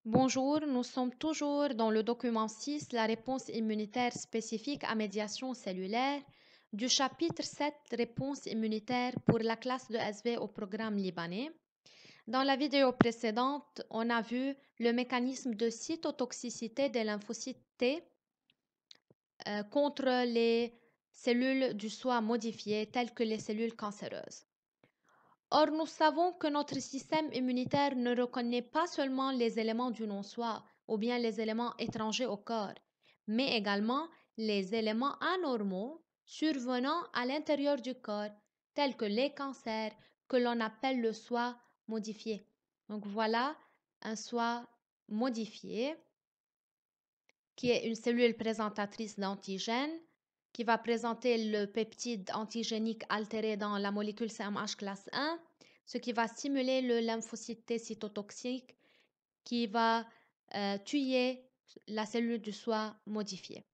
Bonjour, nous sommes toujours dans le document 6, la réponse immunitaire spécifique à médiation cellulaire, du chapitre 7, réponse immunitaire pour la classe de SV au programme libanais. Dans la vidéo précédente, on a vu le mécanisme de cytotoxicité des lymphocytes T contre les cellules du soi modifiées telles que les cellules cancéreuses. Or, nous savons que notre système immunitaire ne reconnaît pas seulement les éléments du non-soi ou bien les éléments étrangers au corps, mais également les éléments anormaux survenant à l'intérieur du corps, tels que les cancers que l'on appelle le soi modifié. Donc voilà un soi modifié qui est une cellule présentatrice d'antigènes qui va présenter le peptide antigénique altéré dans la molécule CMH classe 1, ce qui va stimuler le lymphocyte T cytotoxique qui va tuer la cellule du soi modifiée.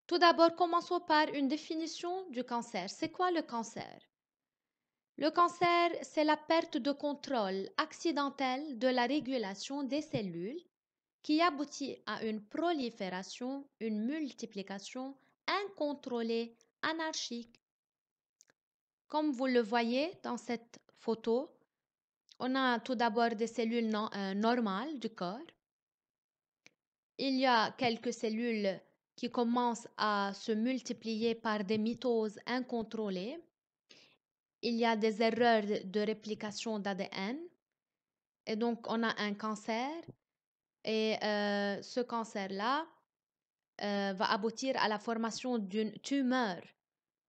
Tout d'abord, commençons par une définition du cancer. C'est quoi le cancer? Le cancer, c'est la perte de contrôle accidentelle de la régulation des cellules qui aboutit à une prolifération, une multiplication incontrôlée, anarchique. Comme vous le voyez dans cette photo, on a tout d'abord des cellules normales du corps. Il y a quelques cellules qui commencent à se multiplier par des mitoses incontrôlées. Il y a des erreurs de réplication d'ADN. Et donc, on a un cancer. Et ce cancer-là va aboutir à la formation d'une tumeur.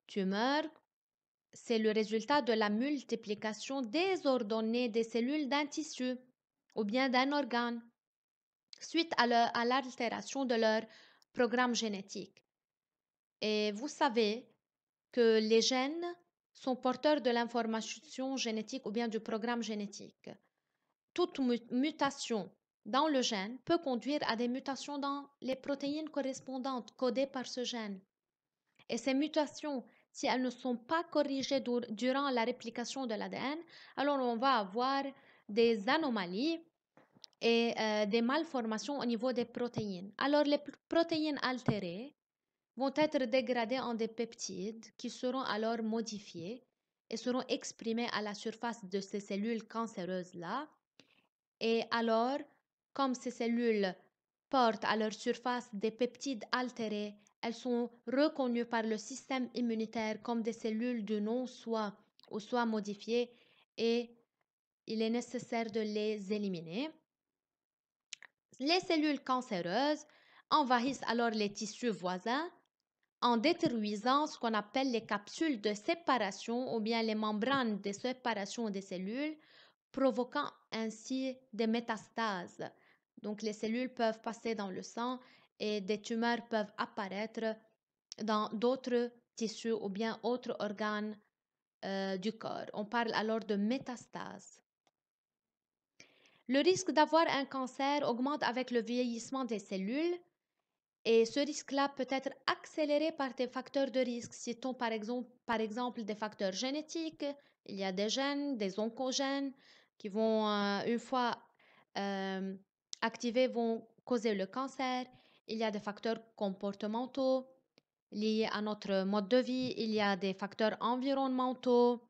Tumeur, c'est le résultat de la multiplication désordonnée des cellules d'un tissu ou bien d'un organe suite à l'altération de leur programme génétique. Et vous savez que les gènes sont porteurs de l'information génétique ou bien du programme génétique. Toute mutation dans le gène peut conduire à des mutations dans les protéines correspondantes codées par ce gène. Et ces mutations, si elles ne sont pas corrigées durant la réplication de l'ADN, alors on va avoir des anomalies et des malformations au niveau des protéines. Alors les protéines altérées vont être dégradées en des peptides qui seront alors modifiés et seront exprimés à la surface de ces cellules cancéreuses-là. Et alors, comme ces cellules portent à leur surface des peptides altérés, elles sont reconnues par le système immunitaire comme des cellules du non-soi ou soi modifiées et il est nécessaire de les éliminer. Les cellules cancéreuses envahissent alors les tissus voisins en détruisant ce qu'on appelle les capsules de séparation ou bien les membranes de séparation des cellules, provoquant ainsi des métastases. Donc les cellules peuvent passer dans le sang et des tumeurs peuvent apparaître dans d'autres tissus ou bien autres organes du corps. On parle alors de métastases. Le risque d'avoir un cancer augmente avec le vieillissement des cellules et ce risque-là peut être accéléré par des facteurs de risque. Citons par exemple des facteurs génétiques. Il y a des gènes, des oncogènes qui vont, une fois euh, activés, vont causer le cancer. Il y a des facteurs comportementaux liés à notre mode de vie. Il y a des facteurs environnementaux.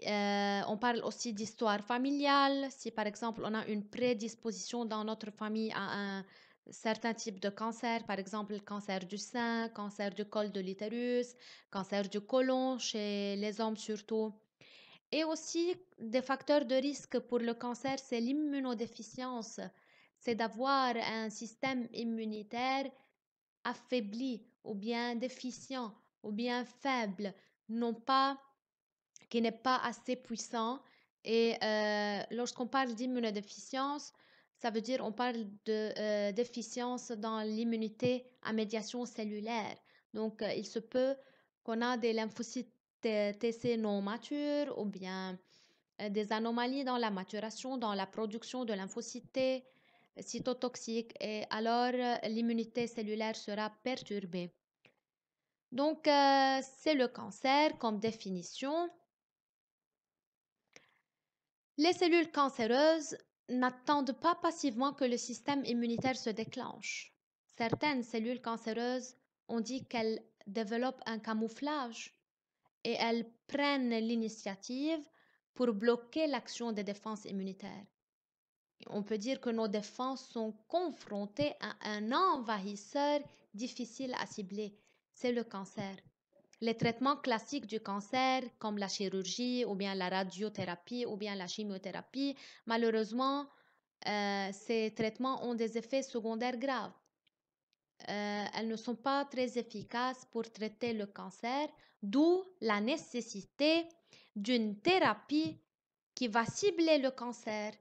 On parle aussi d'histoire familiale. Si par exemple on a une prédisposition dans notre famille à un certain type de cancer, par exemple le cancer du sein, cancer du col de l'utérus, cancer du côlon chez les hommes surtout. Et aussi des facteurs de risque pour le cancer, c'est l'immunodéficience. C'est d'avoir un système immunitaire affaibli ou bien déficient ou bien faible, non pas qui n'est pas assez puissant. Et lorsqu'on parle d'immunodéficience, ça veut dire on parle de déficience dans l'immunité à médiation cellulaire. Donc, il se peut qu'on a des lymphocytes TC non matures ou bien des anomalies dans la maturation, dans la production de lymphocytes T cytotoxiques et alors l'immunité cellulaire sera perturbée. Donc, c'est le cancer comme définition. Les cellules cancéreuses n'attendent pas passivement que le système immunitaire se déclenche. Certaines cellules cancéreuses, on dit qu'elles développent un camouflage et elles prennent l'initiative pour bloquer l'action des défenses immunitaires. On peut dire que nos défenses sont confrontées à un envahisseur difficile à cibler, c'est le cancer. Les traitements classiques du cancer, comme la chirurgie ou bien la radiothérapie ou bien la chimiothérapie, malheureusement, ces traitements ont des effets secondaires graves. Elles ne sont pas très efficaces pour traiter le cancer, d'où la nécessité d'une thérapie qui va cibler le cancer.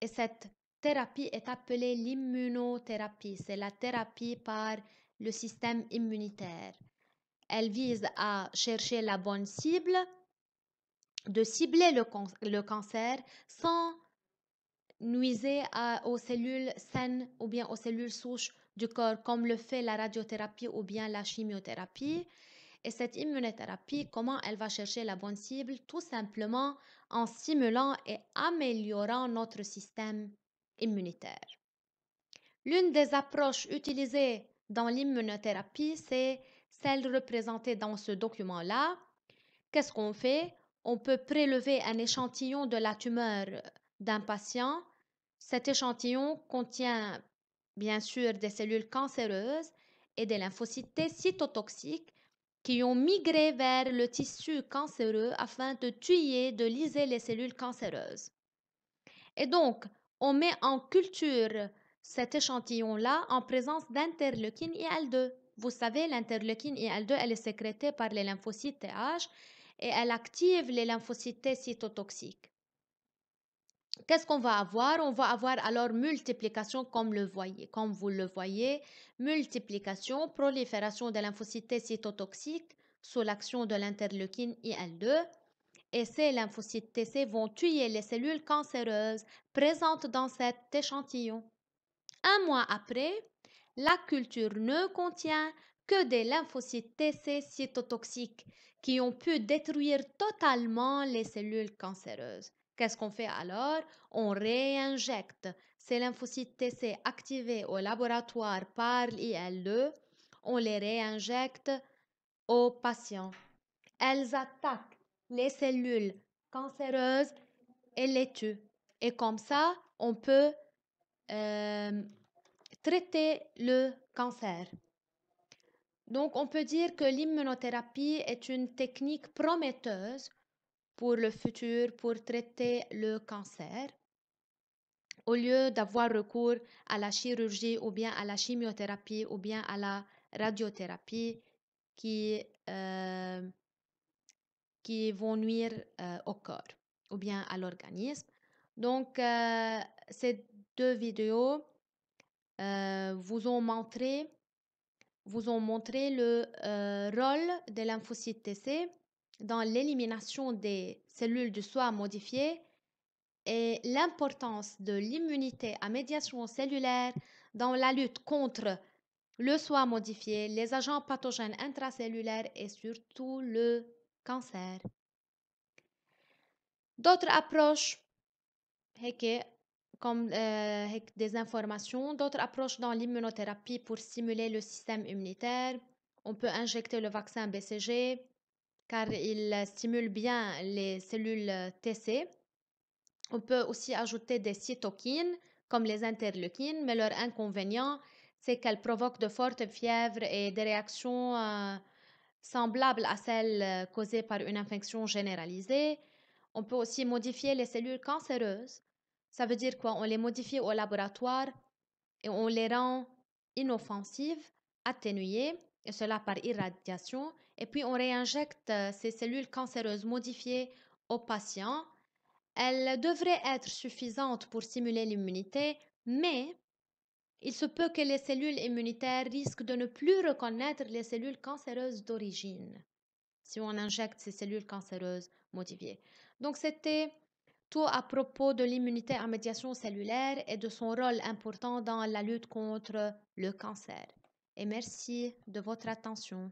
Et cette thérapie est appelée l'immunothérapie. C'est la thérapie par le système immunitaire. Elle vise à chercher la bonne cible, de cibler le cancer sans nuiser aux cellules saines ou bien aux cellules souches du corps, comme le fait la radiothérapie ou bien la chimiothérapie. Et cette immunothérapie, comment elle va chercher la bonne cible? Tout simplement en stimulant et améliorant notre système immunitaire. L'une des approches utilisées dans l'immunothérapie, c'est celle représentée dans ce document-là. Qu'est-ce qu'on fait? On peut prélever un échantillon de la tumeur d'un patient. Cet échantillon contient bien sûr des cellules cancéreuses et des lymphocytes T cytotoxiques qui ont migré vers le tissu cancéreux afin de tuer, de lyser les cellules cancéreuses. Et donc, on met en culture cet échantillon-là en présence d'interleukine IL-2. Vous savez, l'interleukine IL-2, elle est sécrétée par les lymphocytes TH et elle active les lymphocytes T cytotoxiques. Qu'est-ce qu'on va avoir? On va avoir alors multiplication comme vous le voyez, multiplication, prolifération des lymphocytes T cytotoxiques sous l'action de l'interleukine IL-2. Et ces lymphocytes TC vont tuer les cellules cancéreuses présentes dans cet échantillon. Un mois après, la culture ne contient que des lymphocytes TC cytotoxiques qui ont pu détruire totalement les cellules cancéreuses. Qu'est-ce qu'on fait alors? On réinjecte ces lymphocytes TC activés au laboratoire par l'IL2, on les réinjecte aux patients. Elles attaquent les cellules cancéreuses et les tuent. Et comme ça, on peut traiter le cancer. Donc, on peut dire que l'immunothérapie est une technique prometteuse pour le futur pour traiter le cancer. Au lieu d'avoir recours à la chirurgie ou bien à la chimiothérapie ou bien à la radiothérapie qui vont nuire au corps ou bien à l'organisme. Donc, ces deux vidéos vous ont montré le rôle des lymphocytes TC dans l'élimination des cellules du soi modifiées et l'importance de l'immunité à médiation cellulaire dans la lutte contre le soi modifié, les agents pathogènes intracellulaires et surtout le cancer. D'autres approches comme des informations, d'autres approches dans l'immunothérapie pour stimuler le système immunitaire. On peut injecter le vaccin BCG car il stimule bien les cellules TC. On peut aussi ajouter des cytokines comme les interleukines, mais leur inconvénient, c'est qu'elles provoquent de fortes fièvres et des réactions semblables à celles causées par une infection généralisée. On peut aussi modifier les cellules cancéreuses. Ça veut dire quoi? On les modifie au laboratoire et on les rend inoffensives, atténuées, et cela par irradiation. Et puis on réinjecte ces cellules cancéreuses modifiées aux patients. Elles devraient être suffisantes pour stimuler l'immunité, mais il se peut que les cellules immunitaires risquent de ne plus reconnaître les cellules cancéreuses d'origine si on injecte ces cellules cancéreuses modifiées. Donc, c'était tout à propos de l'immunité à médiation cellulaire et de son rôle important dans la lutte contre le cancer. Et merci de votre attention.